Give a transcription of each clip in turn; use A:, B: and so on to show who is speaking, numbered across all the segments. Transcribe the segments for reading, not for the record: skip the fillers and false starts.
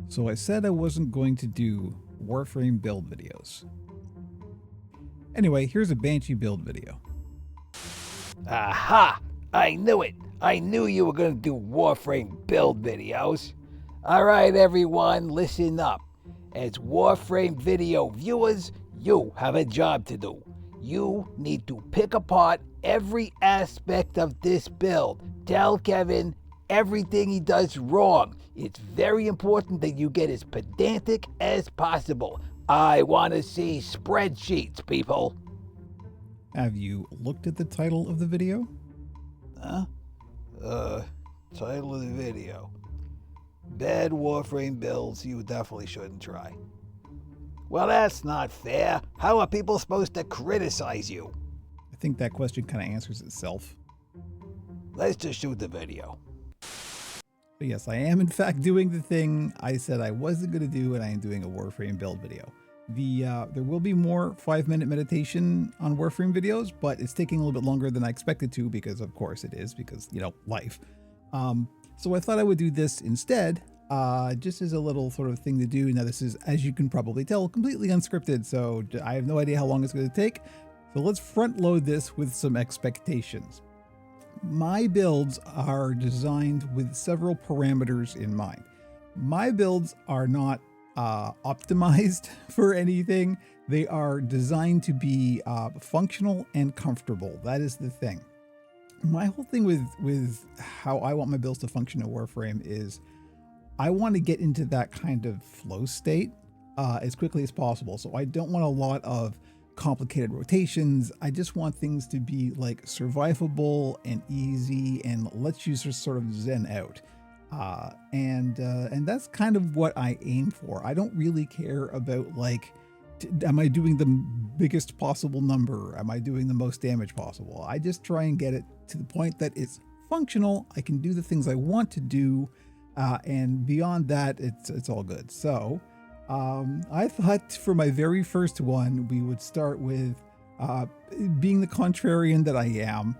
A: So I said I wasn't going to do Warframe build videos. Anyway, here's a Banshee build video.
B: Aha! I knew it! I knew you were gonna do Warframe build videos. Alright, everyone, listen up. As Warframe video viewers, you have a job to do. You need to pick apart every aspect of this build. Tell Kevin everything he does wrong. It's very important that you get as pedantic as possible. I want to see spreadsheets, people.
A: Have you looked at the title of the video?
B: Huh? Title of the video. Bad Warframe builds you definitely shouldn't try. Well, that's not fair. How are people supposed to criticize you?
A: I think that question kind of answers itself.
B: Let's just shoot the video.
A: But yes, I am in fact doing the thing I said I wasn't going to do, and I am doing a Warframe build video. There will be more 5-minute meditation on Warframe videos, but it's taking a little bit longer than I expected to because, of course, it is because, life. So I thought I would do this instead, just as a little sort of thing to do. Now, this is, as you can probably tell, completely unscripted, so I have no idea how long it's going to take. So let's front load this with some expectations. My builds are designed with several parameters in mind. My builds are not optimized for anything. They are designed to be functional and comfortable. That is the thing. My whole thing with how I want my builds to function in Warframe is I want to get into that kind of flow state as quickly as possible. So I don't want a lot of complicated rotations. I just want things to be like survivable and easy and let you just sort of zen out. And that's kind of what I aim for. I don't really care about like, am I doing the biggest possible number? Am I doing the most damage possible? I just try and get it to the point that it's functional. I can do the things I want to do. And beyond that, it's all good. So I thought for my very first one, we would start with being the contrarian that I am.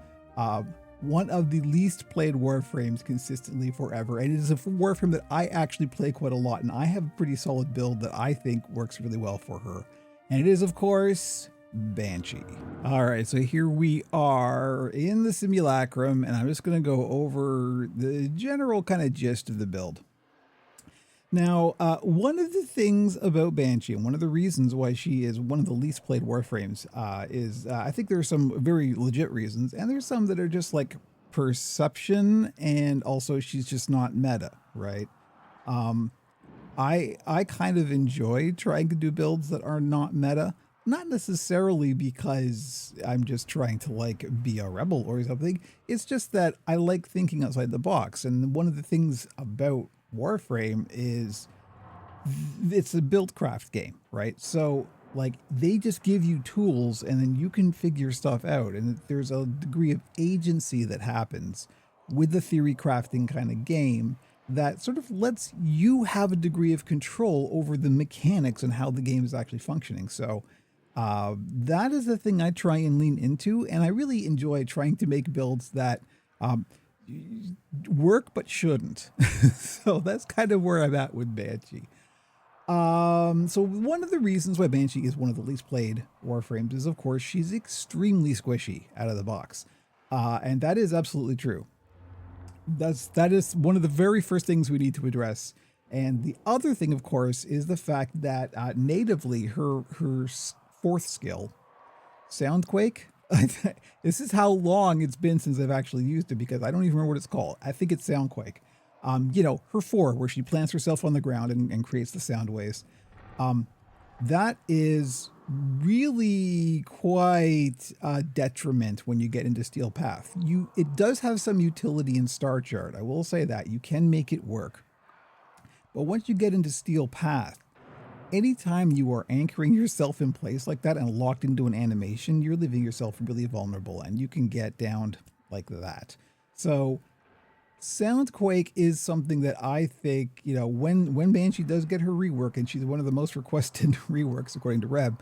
A: One of the least played Warframes consistently forever. And it is a Warframe that I actually play quite a lot. And I have a pretty solid build that I think works really well for her. And it is, of course, Banshee. All right, so here we are in the simulacrum. And I'm just going to go over the general kind of gist of the build. Now, one of the things about Banshee, and one of the reasons why she is one of the least played Warframes, is I think there are some very legit reasons, and there's some that are just like perception, and also she's just not meta, right? I kind of enjoy trying to do builds that are not meta, not necessarily because I'm just trying to like be a rebel or something. It's just that I like thinking outside the box, and one of the things about Warframe is it's a build craft game, right? So like they just give you tools and then you can figure stuff out, and there's a degree of agency that happens with the theory crafting kind of game that sort of lets you have a degree of control over the mechanics and how the game is actually functioning. So that is the thing I try and lean into, and I really enjoy trying to make builds that work but shouldn't. So that's kind of where I'm at with Banshee. So one of the reasons why Banshee is one of the least played Warframes is, of course, she's extremely squishy out of the box. And that is absolutely true. That is one of the very first things we need to address. And the other thing, of course, is the fact that natively her fourth skill, Soundquake, this is how long it's been since I've actually used it because I don't even remember what it's called. I think it's Soundquake. Her 4, where she plants herself on the ground and creates the sound waves. That is really quite a detriment when you get into Steel Path. It does have some utility in Star Chart. I will say that. You can make it work. But once you get into Steel Path, anytime you are anchoring yourself in place like that and locked into an animation, you're leaving yourself really vulnerable and you can get downed like that. So Soundquake is something that I think, when Banshee does get her rework, and she's one of the most requested reworks according to Reb,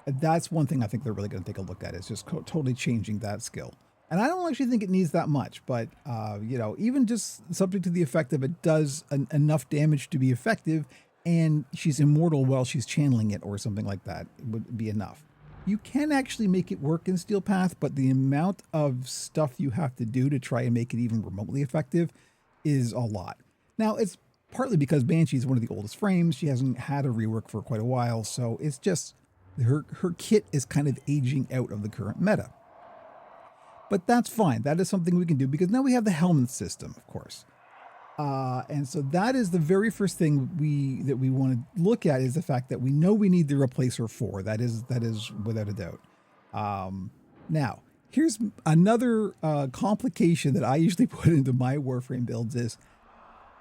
A: that's one thing I think they're really going to take a look at, is just totally changing that skill. And I don't actually think it needs that much, but even just subject to the effect of it does enough damage to be effective, and she's immortal while she's channeling it or something like that, it would be enough. You can actually make it work in Steel Path, but the amount of stuff you have to do to try and make it even remotely effective is a lot. Now, it's partly because Banshee is one of the oldest frames. She hasn't had a rework for quite a while, so it's just her kit is kind of aging out of the current meta. But that's fine. That is something we can do because now we have the helmet system, of course. And so that is the very first thing that we want to look at, is the fact that we know we need to replace her 4. That is without a doubt. Now, here's another complication that I usually put into my Warframe builds is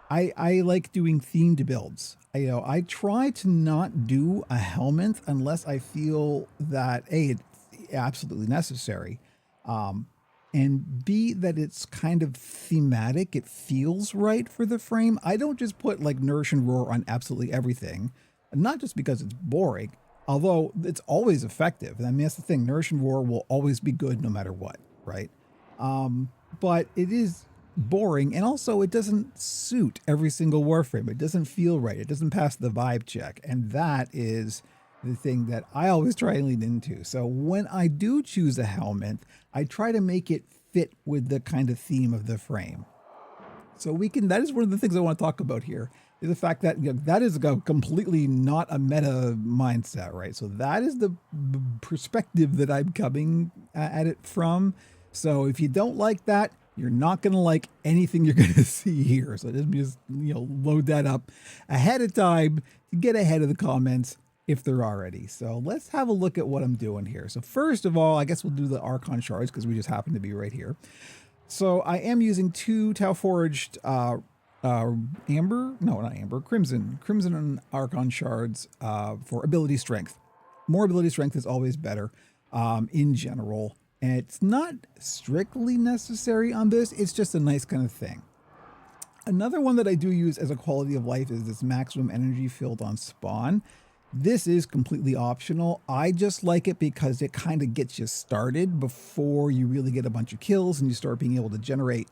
A: I like doing themed builds. I try to not do a helmet unless I feel that A, it's absolutely necessary. And B, that it's kind of thematic. It feels right for the frame. I don't just put like Nourish and Roar on absolutely everything, not just because it's boring, although it's always effective. I mean, that's the thing. Nourish and Roar will always be good no matter what, right? But it is boring, and also it doesn't suit every single Warframe. It doesn't feel right. It doesn't pass the vibe check, and that is the thing that I always try and lean into. So when I do choose a helmet, I try to make it fit with the kind of theme of the frame. So that is one of the things I want to talk about here, is the fact that that is a completely not a meta mindset, right? So that is the perspective that I'm coming at it from. So if you don't like that, you're not going to like anything you're going to see here. So just load that up ahead of time to get ahead of the comments, if they're already. So let's have a look at what I'm doing here. So first of all, I guess we'll do the Archon shards because we just happen to be right here. So I am using 2 Tau Forged Crimson and Archon shards for ability strength. More ability strength is always better in general. And it's not strictly necessary on this. It's just a nice kind of thing. Another one that I do use as a quality of life is this maximum energy filled on spawn. This is completely optional. I just like it because it kind of gets you started before you really get a bunch of kills and you start being able to generate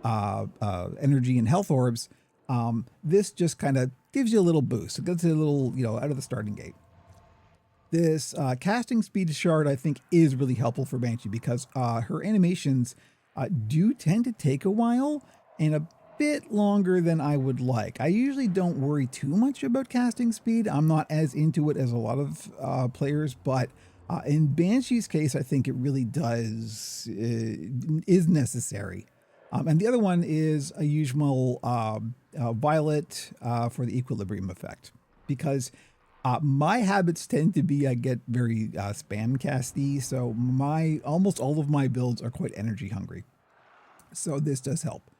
A: energy and health orbs. This just kind of gives you a little boost. It gets you a little, out of the starting gate. This casting speed shard, I think, is really helpful for Banshee because her animations do tend to take a while and a bit longer than I would like. I usually don't worry too much about casting speed. I'm not as into it as a lot of players, but in Banshee's case, I think it really is necessary. And the other one is a usual Violet for the equilibrium effect, because my habits tend to be I get very spam casty, so almost all of my builds are quite energy hungry. So this does help.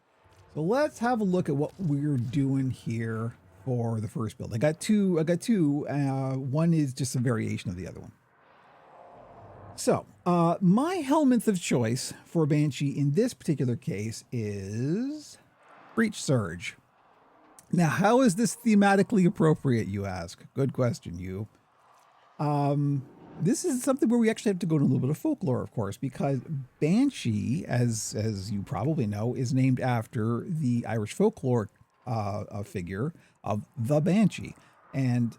A: So let's have a look at what we're doing here for the first build. I got two. One is just a variation of the other one. So my helmet of choice for Banshee in this particular case is Breach Surge. Now, how is this thematically appropriate, you ask? Good question, you. This is something where we actually have to go to a little bit of folklore, of course, because Banshee, as you probably know, is named after the Irish folklore figure of the Banshee. And,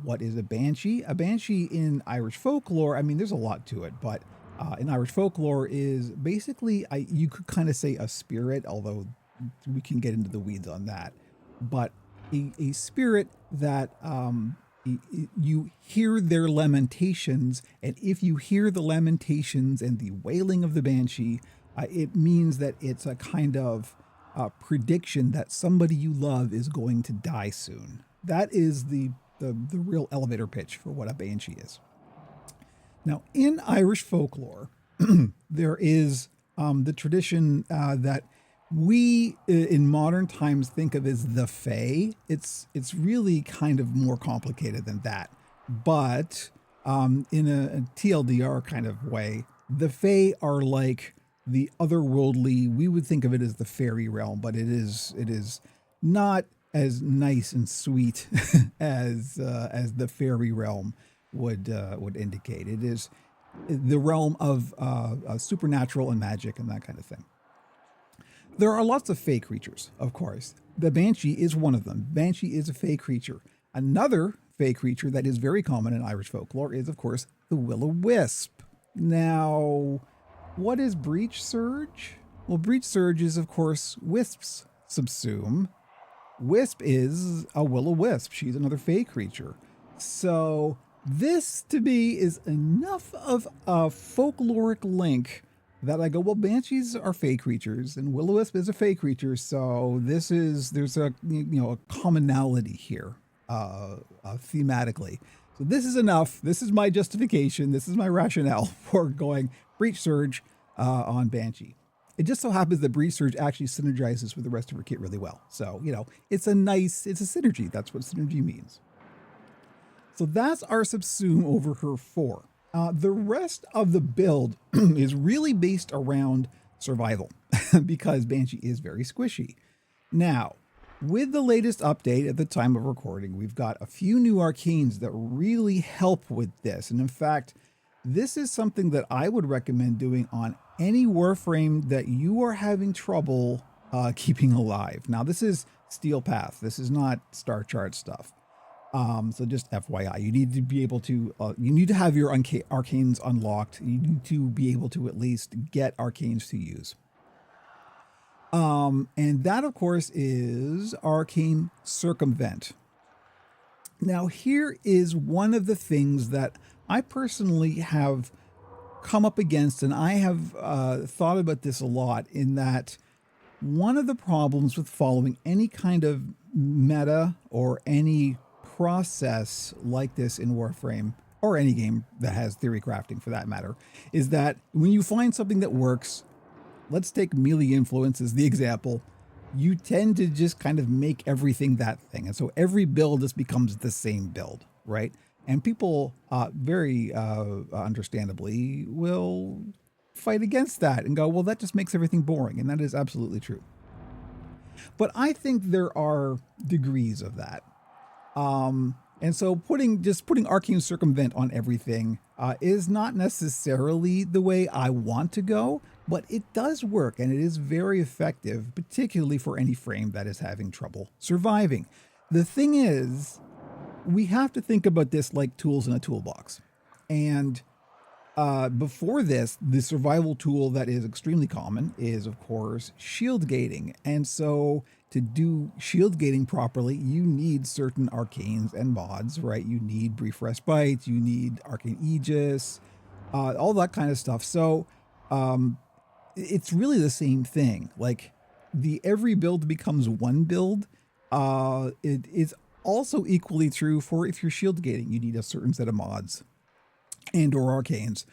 A: what is a Banshee? A Banshee in Irish folklore, I mean, there's a lot to it, but in Irish folklore is basically, you could kind of say a spirit, although we can get into the weeds on that. But a spirit that you hear their lamentations, and if you hear the lamentations and the wailing of the Banshee, it means that it's a kind of prediction that somebody you love is going to die soon. That is the real elevator pitch for what a Banshee is. Now, in Irish folklore, there is the tradition that we in modern times think of as the Fae. It's really kind of more complicated than that. But in a TLDR kind of way, the Fae are like the otherworldly. We would think of it as the fairy realm, but it is not as nice and sweet as the fairy realm would indicate. It is the realm of supernatural and magic and that kind of thing. There are lots of fey creatures, of course. The banshee is one of them. Banshee is a fey creature. Another fey creature that is very common in Irish folklore is, of course, the will-o'-wisp. Now, what is breach surge? Well, breach surge is, of course, wisps subsume. Wisp is a will-o'-wisp. She's another fey creature. So this, to me, is enough of a folkloric link that I go, well, banshees are fey creatures and will-o'-wisp is a fey creature, so there's a a commonality here thematically. So this is enough. This is my justification. This is my rationale for going breach surge on banshee. It just so happens that breach surge actually synergizes with the rest of her kit really well. So it's a synergy. That's what synergy means. So that's our subsume over her 4. The rest of the build is really based around survival because Banshee is very squishy. Now, with the latest update at the time of recording, we've got a few new arcanes that really help with this. And in fact, this is something that I would recommend doing on any Warframe that you are having trouble keeping alive. Now, this is Steel Path. This is not Star Chart stuff. So just FYI, you need to be able to, you need to have your arcanes unlocked. You need to be able to at least get arcanes to use. And that, of course, is Arcane Circumvent. Now, here is one of the things that I personally have come up against, and I have thought about this a lot, in that one of the problems with following any kind of meta or any process like this in Warframe, or any game that has theory crafting for that matter, is that when you find something that works, let's take melee influence as the example, you tend to just kind of make everything that thing. And so every build just becomes the same build, right? And people very understandably will fight against that and go, well, that just makes everything boring. And that is absolutely true. But I think there are degrees of that. And so putting Arcane Circumvent on everything is not necessarily the way I want to go, but it does work and it is very effective, particularly for any frame that is having trouble surviving. The thing is, we have to think about this like tools in a toolbox. And before this, the survival tool that is extremely common is, of course, shield gating. And so to do shield gating properly, you need certain arcanes and mods, right? You need Brief Respite, you need Arcane Aegis, all that kind of stuff. So it's really the same thing. Like, every build becomes one build. It is also equally true for if you're shield gating, you need a certain set of mods and or arcanes.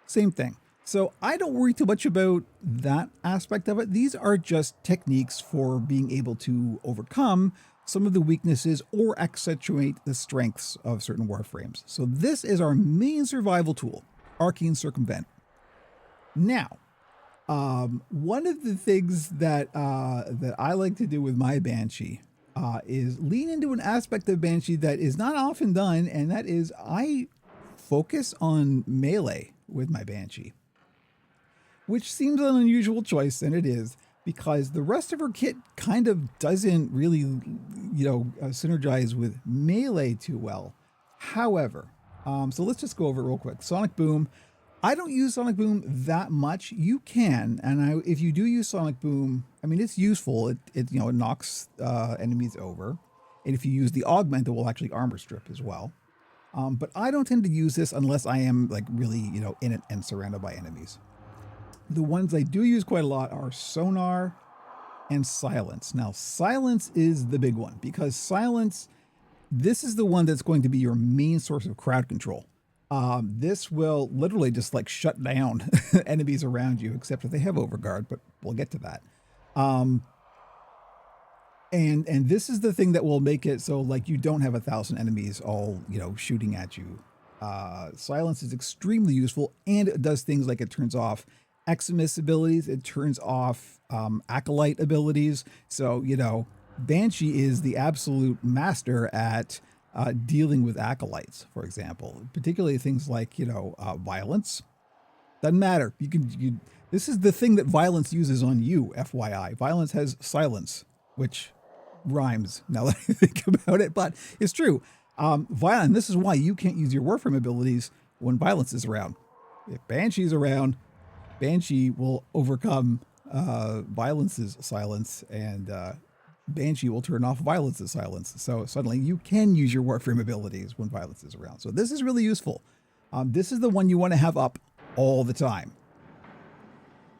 A: Same thing. So I don't worry too much about that aspect of it. These are just techniques for being able to overcome some of the weaknesses or accentuate the strengths of certain warframes. So this is our main survival tool, Arcane Circumvent. Now, one of the things that I like to do with my Banshee is lean into an aspect of Banshee that is not often done, and that is I focus on melee with my Banshee, which seems an unusual choice, and it is, because the rest of her kit kind of doesn't really, synergize with melee too well. However, so let's just go over it real quick. Sonic Boom. I don't use Sonic Boom that much. You can, and if you do use Sonic Boom, I mean, it's useful. It knocks enemies over, and if you use the Augment, it will actually armor strip as well. But I don't tend to use this unless I am like really, in it and surrounded by enemies. The ones I do use quite a lot are Sonar and Silence. Now, Silence is the big one, because Silence, this is the one that's going to be your main source of crowd control. This will literally just like shut down enemies around you, except if they have Overguard, but we'll get to that. And this is the thing that will make it so like you don't have 1,000 enemies all, shooting at you. Silence is extremely useful, and it does things like it turns off Eximus abilities, it turns off Acolyte abilities. So, Banshee is the absolute master at dealing with acolytes, for example, particularly things like, violence. Doesn't matter. This is the thing that violence uses on you, FYI. Violence has silence, which rhymes now that I think about it, but it's true. Violence, this is why you can't use your Warframe abilities when violence is around. If Banshee's around, Banshee will overcome violence's silence, and Banshee will turn off violence's silence. So suddenly you can use your Warframe abilities when violence is around. So this is really useful. This is the one you want to have up all the time.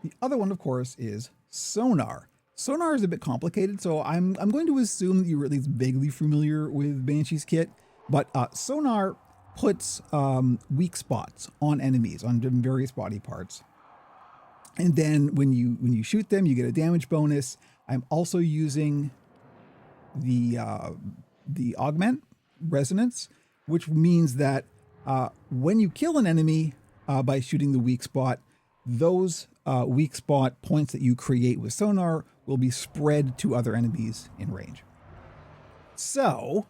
A: The other one, of course, is sonar. Sonar is a bit complicated, so I'm going to assume that you're at least vaguely familiar with Banshee's kit. But sonar puts weak spots on enemies, on various body parts. And then when you shoot them, you get a damage bonus. I'm also using the augment resonance, which means that when you kill an enemy by shooting the weak spot, those weak spot points that you create with sonar will be spread to other enemies in range. So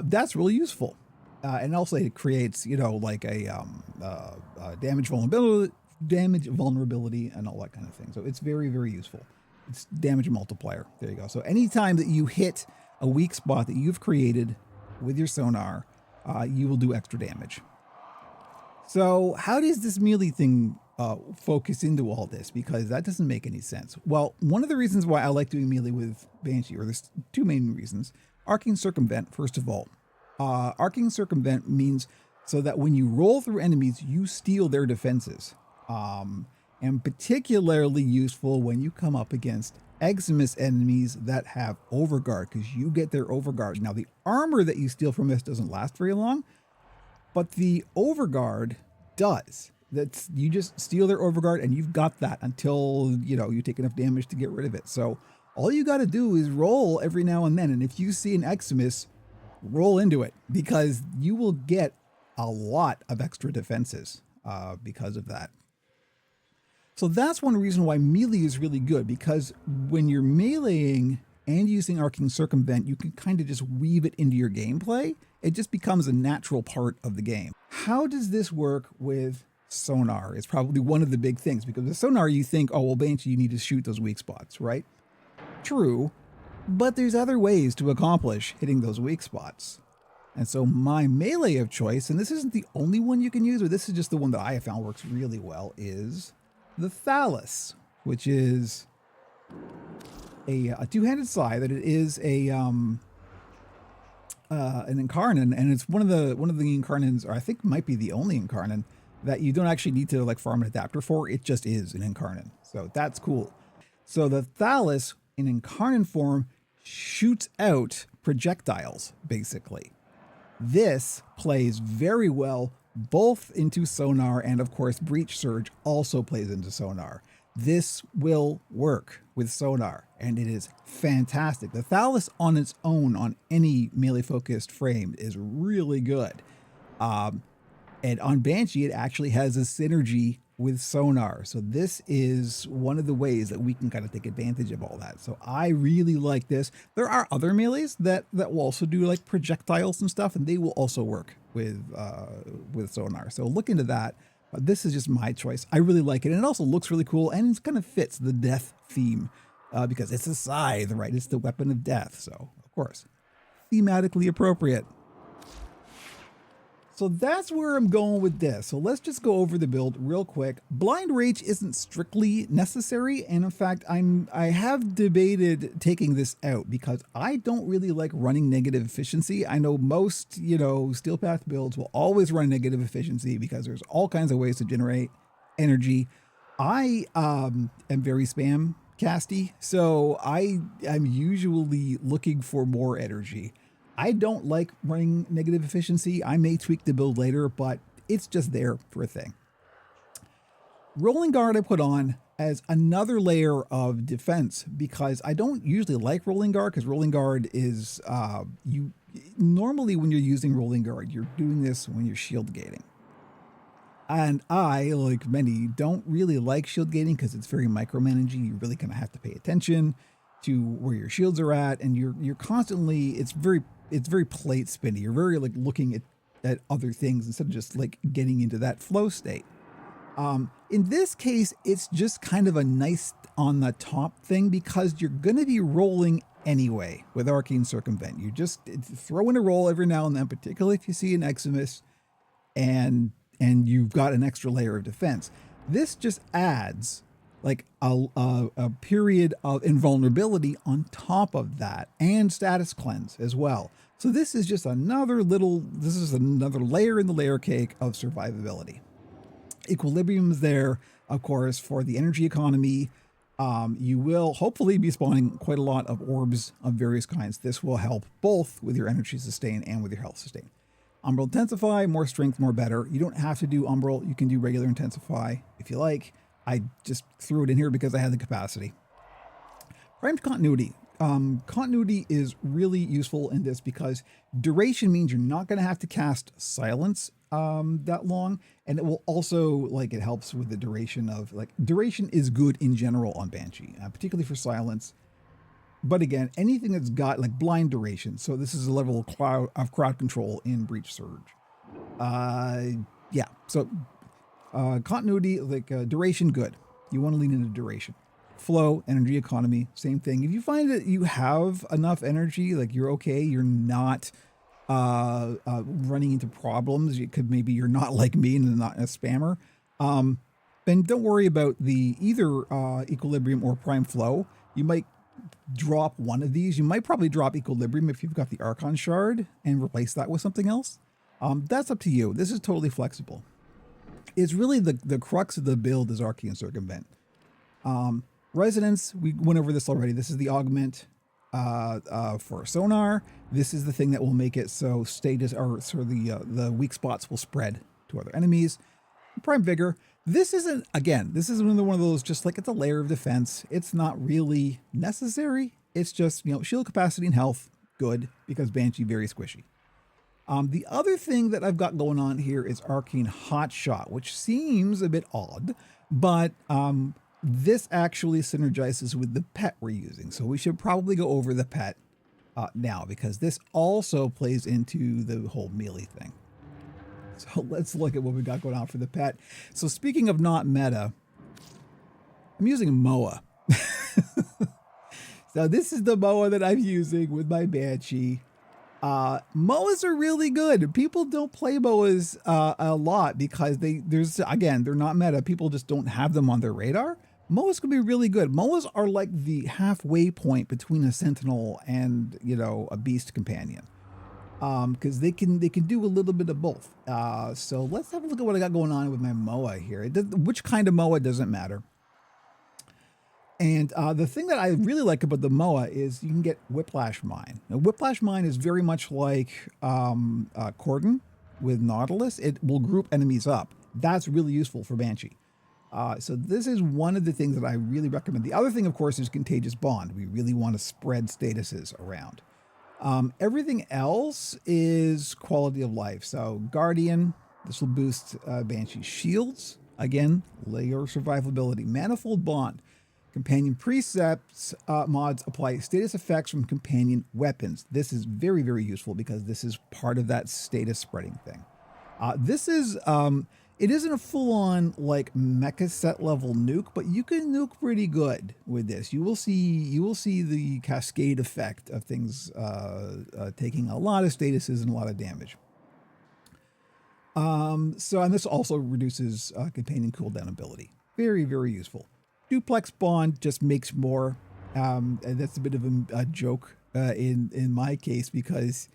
A: that's really useful. And also it creates, like a damage vulnerability and all that kind of thing. So it's very, very useful. It's damage multiplier. There you go. So anytime that you hit a weak spot that you've created with your sonar, you will do extra damage. So how does this melee thing focus into all this? Because that doesn't make any sense. Well, one of the reasons why I like doing melee with Banshee, or there's two main reasons. Arcing Circumvent, first of all. Arcing Circumvent means so that when you roll through enemies, you steal their defenses. And particularly useful when you come up against Eximus enemies that have Overguard, because you get their Overguard. Now, the armor that you steal from this doesn't last very long, but the Overguard does. That's, you just steal their Overguard and you've got that until, you take enough damage to get rid of it. So all you got to do is roll every now and then. And if you see an Eximus, roll into it, because you will get a lot of extra defenses because of that. So that's one reason why melee is really good, because when you're meleeing and using Arcing Circumvent, you can kind of just weave it into your gameplay. It just becomes a natural part of the game. How does this work with sonar? It's probably one of the big things, because with sonar you think, oh, well, Banshee, you need to shoot those weak spots, right? True, but there's other ways to accomplish hitting those weak spots. And so my melee of choice, and this isn't the only one you can use, but this is just the one that I have found works really well, is the Thallus, which is a two-handed scythe. That it is an Incarnon, and it's one of the Incarnons, or I think might be the only Incarnon that you don't actually need to farm an adapter for. It just is an Incarnon, so that's cool. So the Thallus in Incarnon form shoots out projectiles, basically. This plays very well both into sonar, and of course Breach Surge also plays into sonar. This will work with sonar, and it is fantastic. The Thallus on its own on any melee focused frame is really good. And on Banshee, it actually has a synergy with sonar. So this is one of the ways that we can kind of take advantage of all that. So I really like this. There are other melees that will also do projectiles and stuff, and they will also work with sonar. So look into that. This is just my choice. I really like it. And it also looks really cool, and it kind of fits the death theme because it's a scythe, right? It's the weapon of death. So, of course, thematically appropriate. So that's where I'm going with this. So let's just go over the build real quick. Blind Rage isn't strictly necessary. And in fact, I have debated taking this out because I don't really like running negative efficiency. I know most, Steel Path builds will always run negative efficiency because there's all kinds of ways to generate energy. I am very spam casty, so I'm usually looking for more energy. I don't like running negative efficiency. I may tweak the build later, but it's just there for a thing. Rolling Guard I put on as another layer of defense because I don't usually like Rolling Guard, because Rolling Guard is, normally when you're using Rolling Guard, you're doing this when you're shield gating. And I, like many, don't really like shield gating because it's very micromanaging. You really kind of have to pay attention to where your shields are at, and you're constantly, it's very it's very plate spinny. You're very like looking at other things instead of just like getting into that flow state. In this case, it's just kind of a nice on the top thing because you're going to be rolling anyway with Arcane Circumvent. You just throw in a roll every now and then, particularly if you see an Eximus and you've got an extra layer of defense. This just adds like a period of invulnerability on top of that and status cleanse as well. So this is just another layer in the layer cake of survivability. Equilibrium's there, of course, for the energy economy. You will hopefully be spawning quite a lot of orbs of various kinds. This will help both with your energy sustain and with your health sustain. Umbral Intensify, more strength, more better. You don't have to do Umbral. You can do regular Intensify if you like. I just threw it in here because I had the capacity. Primed Continuity. Continuity is really useful in this because duration means you're not going to have to cast Silence that long, and it will also like it helps with the duration of like duration is good in general on Banshee, particularly for Silence. But again, anything that's got like blind duration. So this is a level of crowd control in Breach Surge. Yeah. So continuity, like duration, good. You want to lean into duration. Flow, energy economy, same thing. If you find that you have enough energy, like you're okay, you're not running into problems. Maybe you're not like me and not a spammer. Then don't worry about the either equilibrium or prime flow. You might drop one of these. You might probably drop equilibrium if you've got the Archon shard and replace that with something else. That's up to you. This is totally flexible. It's really the crux of the build is Arcane Circumvent. Resonance, we went over this already. This is the augment for sonar. This is the thing that will make it so status or sort of the weak spots will spread to other enemies. Prime Vigor. This is one of those just like it's a layer of defense. It's not really necessary. It's just, shield capacity and health, good, because Banshee very squishy. The other thing that I've got going on here is Arcane Hotshot, which seems a bit odd, but this actually synergizes with the pet we're using. So we should probably go over the pet now, because this also plays into the whole melee thing. So let's look at what we got going on for the pet. So speaking of not meta, I'm using a MOA. So this is the MOA that I'm using with my Banshee. MOAs are really good. People don't play MOAs a lot because they're not meta. People just don't have them on their radar. MOAs can be really good. MOAs are like the halfway point between a Sentinel and a Beast Companion. Because they can do a little bit of both. So let's have a look at what I got going on with my MOA here. Which kind of MOA doesn't matter. And the thing that I really like about the MOA is you can get Whiplash Mine. Now, Whiplash Mine is very much like Cordon with Nautilus. It will group enemies up. That's really useful for Banshee. So this is one of the things that I really recommend. The other thing, of course, is Contagious Bond. We really want to spread statuses around. Everything else is quality of life. So Guardian, this will boost Banshee shields. Again, layer survivability. Manifold Bond. Companion precepts mods apply status effects from companion weapons. This is very, very useful because this is part of that status spreading thing. It isn't a full-on like mecha set level nuke, but you can nuke pretty good with this. You will see the cascade effect of things taking a lot of statuses and a lot of damage. And this also reduces companion cooldown ability. Very, very useful. Duplex Bond just makes more. And that's a bit of a joke in my case because,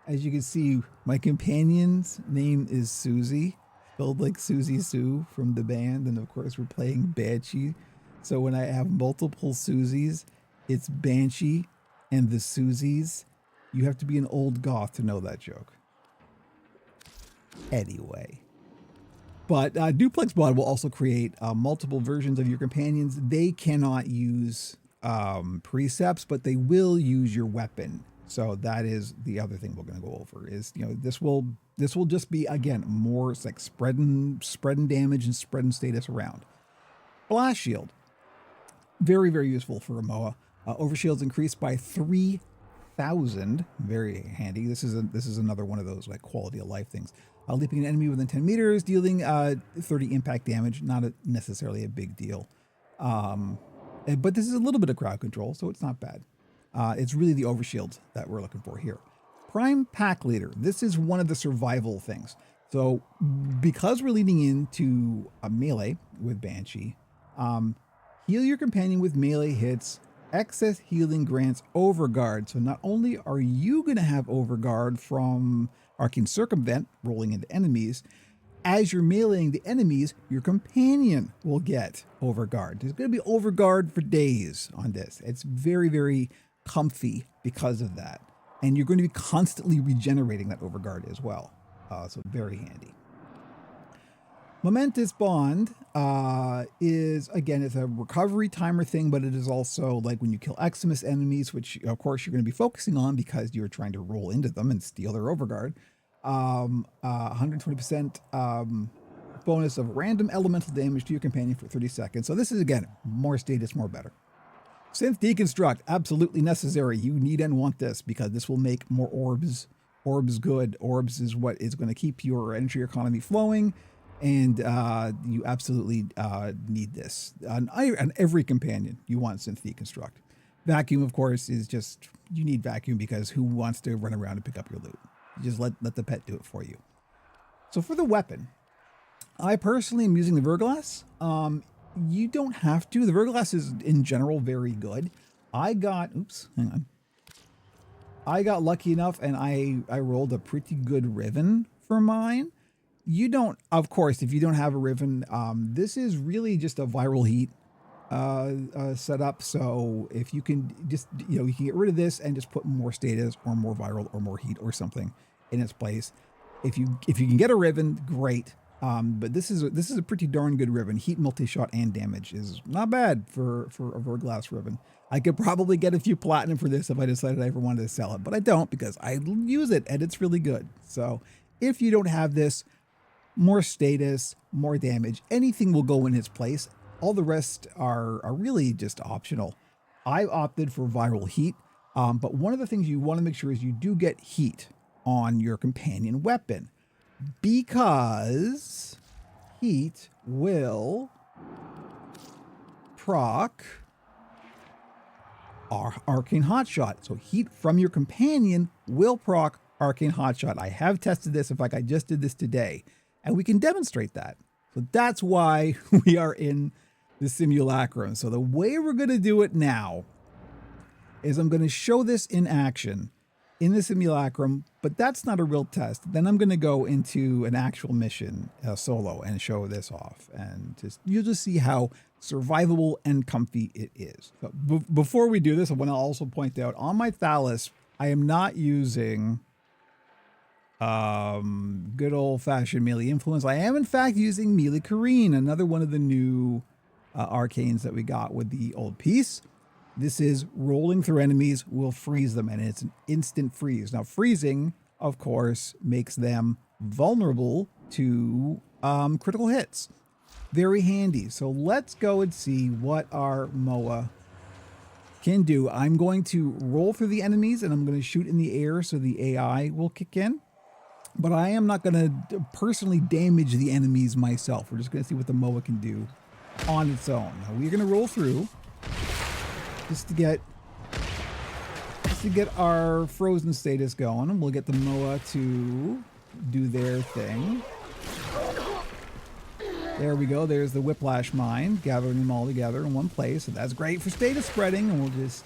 A: as you can see, my companion's name is Susie, spelled like Susie Sue from the band, and of course we're playing Banshee. So when I have multiple Susies, it's Banshee and the Susies. You have to be an old goth to know that joke. Anyway. But Duplex Bond will also create multiple versions of your companions. They cannot use precepts, but they will use your weapon. So that is the other thing we're going to go over is, this will just be, again, more like spreading damage and spreading status around. Blast Shield. Very, very useful for a MOA. Overshields increased by 3000%. 1,000. Very handy. This is another one of those like quality of life things. Leaping an enemy within 10 meters, dealing 30 impact damage. Not necessarily a big deal. But this is a little bit of crowd control, so it's not bad. It's really the overshield that we're looking for here. Prime Pack Leader. This is one of the survival things. So because we're leading into a melee with Banshee, heal your companion with melee hits. Excess healing grants overguard. So not only are you going to have overguard from Arcane Circumvent rolling into enemies, as you're meleeing the enemies, your companion will get overguard. There's going to be overguard for days on this. It's very, very comfy because of that. And you're going to be constantly regenerating that overguard as well. So very handy. Momentous Bond is, again, it's a recovery timer thing, but it is also like when you kill Eximus enemies, which of course you're going to be focusing on because you're trying to roll into them and steal their overguard. 120% bonus of random elemental damage to your companion for 30 seconds. So this is, again, more status, more better. Synth Deconstruct, absolutely necessary. You need and want this because this will make more orbs. Orbs good. Orbs is what is going to keep your energy economy flowing. And you absolutely need this. On every companion, you want Synth Deconstruct. Vacuum, of course, is just, you need Vacuum because who wants to run around and pick up your loot? You just let the pet do it for you. So for the weapon, I personally am using the Verglass. You don't have to. The Verglass is, in general, very good. I got lucky enough and I rolled a pretty good Riven for mine. You don't, of course, if you don't have a Riven, this is really just a viral heat setup. So if you can just, you can get rid of this and just put more status or more viral or more heat or something in its place. If you can get a Riven, great. But this is a pretty darn good Riven. Heat, multi-shot, and damage is not bad for a Verglass Riven. I could probably get a few platinum for this if I decided I ever wanted to sell it, but I don't because I use it and it's really good. So if you don't have this, more status, more damage, anything will go in its place. All the rest are really just optional. I opted for viral heat, but one of the things you want to make sure is you do get heat on your companion weapon because heat will proc Arcane Hotshot. So heat from your companion will proc Arcane Hotshot. I have tested this. In fact, I just did this today. And we can demonstrate that. So that's why we are in the simulacrum. So the way we're going to do it now is I'm going to show this in action in the simulacrum, but that's not a real test. Then I'm going to go into an actual mission solo and show this off. And you'll just see how survivable and comfy it is. So before we do this, I want to also point out on my Thalas, I am not using good old-fashioned melee influence. I am in fact using Melee Kareen, another one of the new arcanes that we got with the old piece. This is rolling through enemies will freeze them, and it's an instant freeze. Now freezing, of course, makes them vulnerable to critical hits. Very handy. So let's go and see what our MOA can do. I'm going to roll through the enemies and I'm going to shoot in the air so the AI will kick in. But I am not going to personally damage the enemies myself. We're just going to see what the MOA can do on its own. Now we're going to roll through just to get our frozen status going, and we'll get the MOA to do their thing. There we go. There's the Whiplash Mine, gathering them all together in one place. So that's great for status spreading, and we'll just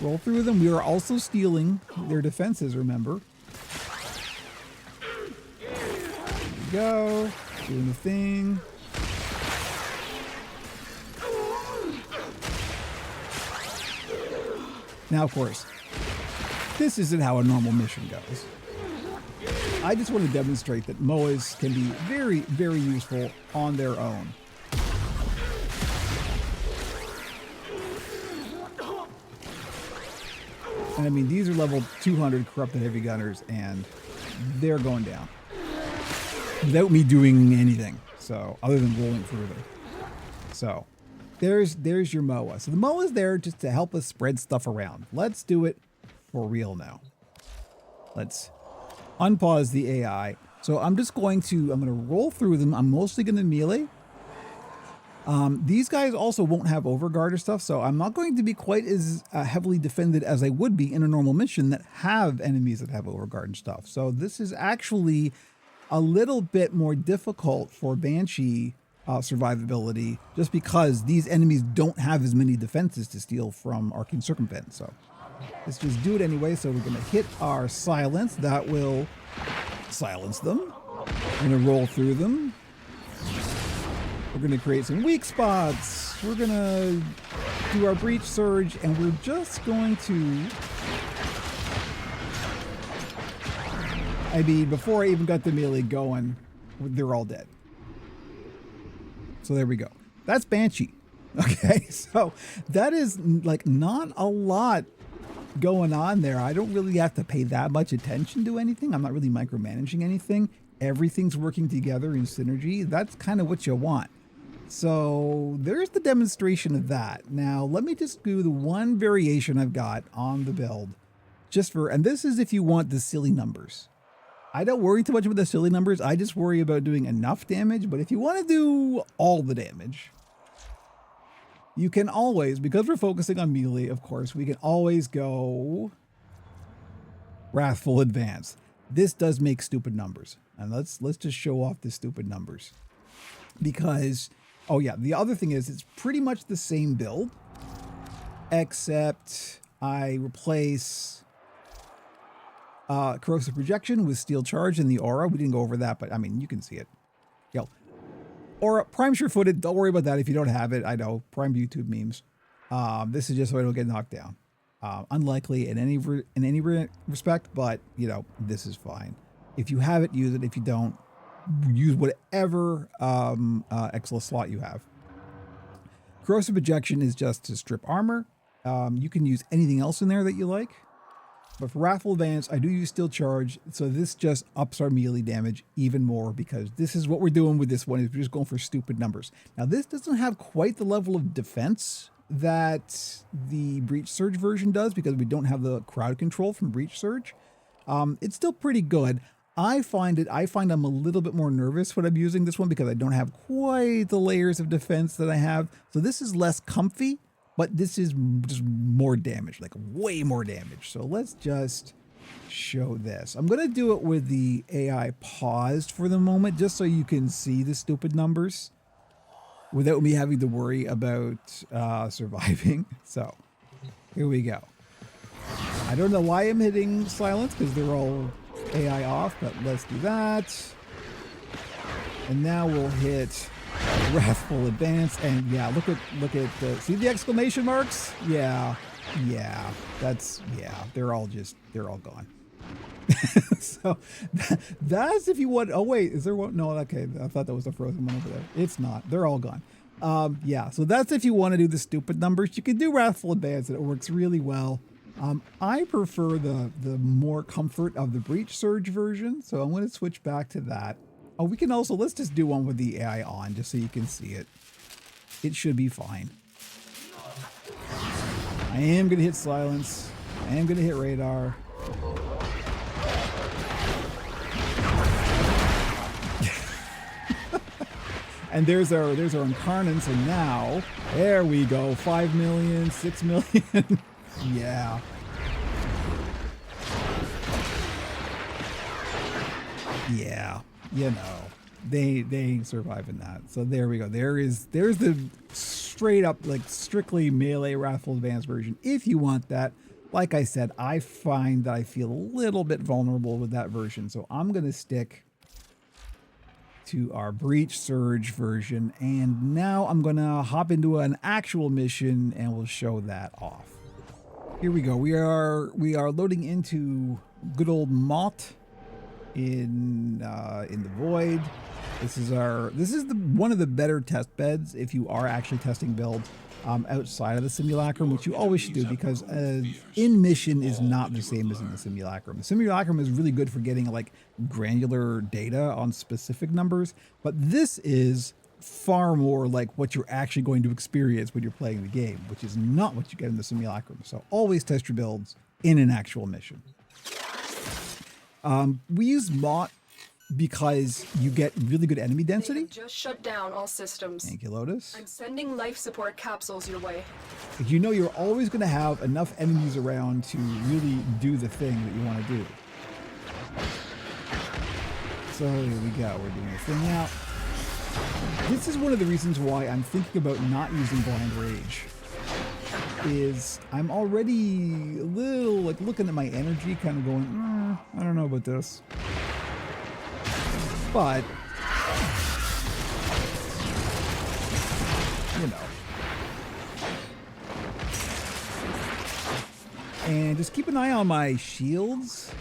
A: roll through them. We are also stealing their defenses, remember. Go, doing the thing. Now, of course, this isn't how a normal mission goes. I just want to demonstrate that MOAs can be very, very useful on their own. And I mean, these are level 200 corrupted heavy gunners, and they're going down without me doing anything. So, other than rolling through them. So, there's your MOA. So the MOA is there just to help us spread stuff around. Let's do it for real now. Let's unpause the AI. So I'm going to roll through them. I'm mostly going to melee. These guys also won't have overguard or stuff, so I'm not going to be quite as heavily defended as I would be in a normal mission that have enemies that have overguard and stuff. So this is actually a little bit more difficult for Banshee survivability, just because these enemies don't have as many defenses to steal from Arcane Circumvent. So let's just do it anyway. So we're going to hit our silence. That will silence them. We're going to roll through them. We're going to create some weak spots. We're going to do our breach surge, and we're just going to... I mean, before I even got the melee going, they're all dead. So there we go. That's Banshee. Okay, so that is like not a lot going on there. I don't really have to pay that much attention to anything. I'm not really micromanaging anything. Everything's working together in synergy. That's kind of what you want. So there's the demonstration of that. Now, let me just do the one variation I've got on the build. And this is if you want the silly numbers. I don't worry too much about the silly numbers. I just worry about doing enough damage. But if you want to do all the damage, you can always, because we're focusing on melee, of course, we can always go Wrathful Advance. This does make stupid numbers. And let's just show off the stupid numbers. Because... oh yeah, the other thing is it's pretty much the same build, except I replace Corrosive Projection with Steel Charge in the aura. We didn't go over that, but I mean, you can see it. Yo, Aura, Prime Sure-Footed, don't worry about that if you don't have it. I know, Prime YouTube memes. This is just so I don't get knocked down. Unlikely in any respect, but, you know, this is fine. If you have it, use it. If you don't, use whatever Excel slot you have. Corrosive Projection is just to strip armor. You can use anything else in there that you like. But for Wrathful Advance, I do use Steel Charge, so this just ups our melee damage even more, because this is what we're doing with this one, is we're just going for stupid numbers. Now, this doesn't have quite the level of defense that the Breach Surge version does, because we don't have the crowd control from Breach Surge. It's still pretty good. I find I'm a little bit more nervous when I'm using this one, because I don't have quite the layers of defense that I have. So this is less comfy, but this is just more damage, like way more damage. So let's just show this. I'm going to do it with the AI paused for the moment, just so you can see the stupid numbers without me having to worry about surviving. So here we go. I don't know why I'm hitting silence, because they're all AI off, but let's do that. And now we'll hit Wrathful Advance, and yeah, look at see the exclamation marks? Yeah, they're all gone. So that's if you want. Oh wait, is there one? No, okay, I thought that was a frozen one over there. It's not. They're all gone. Yeah, so that's if you want to do the stupid numbers. You can do Wrathful Advance, and it works really well. I prefer the more comfort of the Breach Surge version, so I'm going to switch back to that. Oh, we can also, let's just do one with the AI on, just so you can see it. It should be fine. I am going to hit silence. I am going to hit radar. And there's our incarnates, and now, there we go, 5 million, 6 million. Yeah. Yeah, you know, they ain't surviving that. So there we go. There's the straight up, like, strictly melee Wrathful Advance version. If you want that, like I said, I find that I feel a little bit vulnerable with that version. So I'm going to stick to our Breach Surge version. And now I'm going to hop into an actual mission, and we'll show that off. Here we go. We are loading into good old Mott in the Void. This is one of the better test beds if you are actually testing builds outside of the simulacrum, which you always should do, because in mission is not the same as in the simulacrum. The simulacrum is really good for getting like granular data on specific numbers, but this is far more like what you're actually going to experience when you're playing the game, which is not what you get in the simulacrum. So always test your builds in an actual mission. We use Mott because you get really good enemy
C: They
A: density.
C: have just shut down all systems.
A: Thank you, Lotus.
C: I'm sending life support capsules your way.
A: You know you're always going to have enough enemies around to really do the thing that you want to do. So here we go. We're doing the thing out. This is one of the reasons why I'm thinking about not using Blind Rage. Is I'm already a little like looking at my energy, kind of going, I don't know about this. But, you know. And just keep an eye on my shields.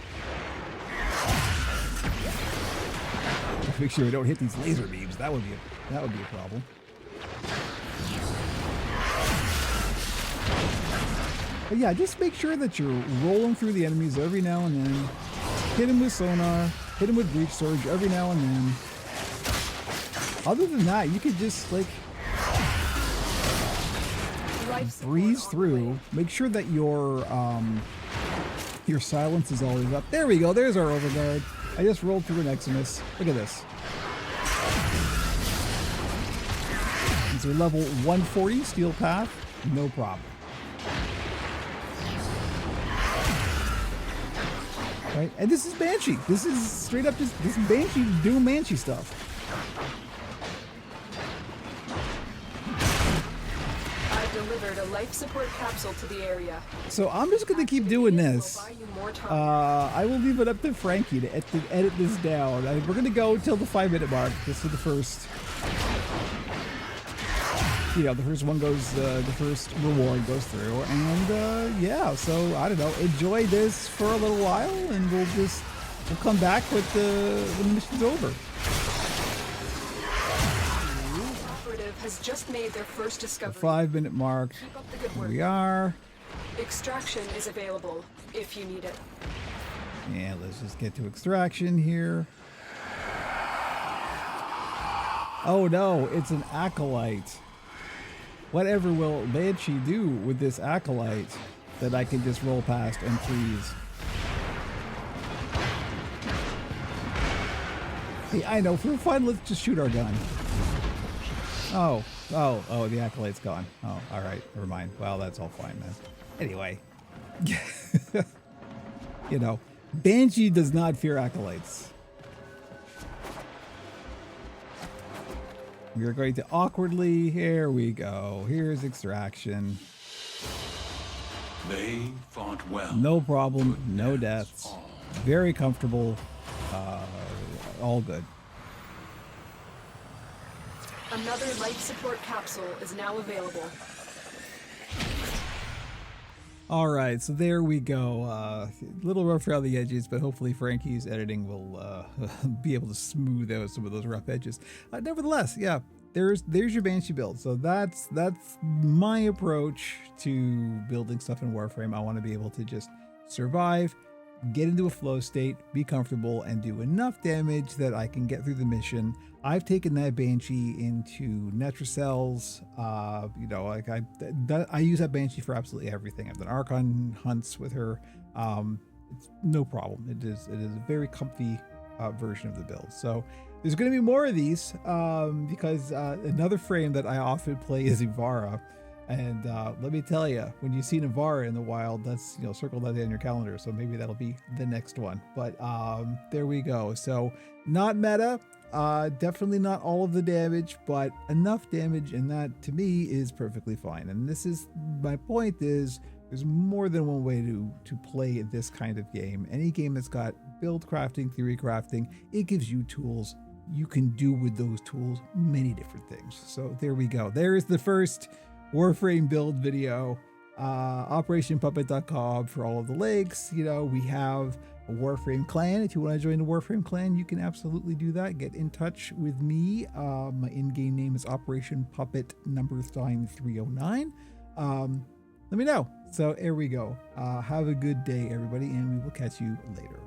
A: Make sure I don't hit these laser beams. That would be a problem. But yeah, just make sure that you're rolling through the enemies every now and then. Hit them with sonar, hit them with breach surge every now and then. Other than that, you could just like breeze through. Make sure that your silence is always up. There we go. There's our overguard. I just rolled through an Eximus. Look at this. These are level 140 steel path. No problem. Right? And this is Banshee. This is straight up just this Banshee doing Banshee stuff.
C: I delivered a life support capsule to the area.
A: So I'm just going to keep doing this.
C: Will buy you more time.
A: I will leave it up to Frankie to edit this down. We're going to go till the 5-minute mark just for the first. You know, the first one goes, the first reward goes through, and yeah, so I don't know, enjoy this for a little while, and we'll come back with when the mission's over.
C: Operative has just made their first
A: The
C: discovery.
A: 5-minute mark.
C: Keep up the good
A: Here
C: work.
A: we are.
C: Extraction is available if you need it.
A: And let's just get to extraction here. Oh no, it's an acolyte. Whatever will Banshee do with this acolyte that I can just roll past and freeze? Hey, I know, for fun, let's just shoot our gun. Oh, the acolyte's gone. Oh, all right, never mind. Well, that's all fine, man. Anyway. You know, Banshee does not fear acolytes. We are going to awkwardly, here we go. Here's extraction.
D: They fought well.
A: No problem, no deaths. Very comfortable, all good.
C: Another life support capsule is now available.
A: All right, so there we go. A little rough around the edges, but hopefully Frankie's editing will be able to smooth out some of those rough edges. Nevertheless, yeah, there's your Banshee build. So that's my approach to building stuff in Warframe. I want to be able to just survive, get into a flow state, be comfortable, and do enough damage that I can get through the mission. I've taken that Banshee into Netracells. You know, like I use that Banshee for absolutely everything. I've done Archon hunts with her. It's no problem. It is a very comfy version of the build. So there's going to be more of these because another frame that I often play is Ivara. And let me tell you, when you see Navara in the wild, that's, you know, circle that in your calendar. So maybe that'll be the next one. But there we go. So not meta, definitely not all of the damage, but enough damage. And that to me is perfectly fine. And this is my point is there's more than one way to play this kind of game. Any game that's got build crafting, theory crafting, it gives you tools. You can do with those tools many different things. So there we go. There is the first Warframe build video, operationpuppet.com for all of the links. You know, we have a Warframe clan. If you want to join the Warframe clan, you can absolutely do that. Get in touch with me. My in-game name is Operation Puppet #309. Let me know. So there we go. Have a good day, everybody, and we will catch you later.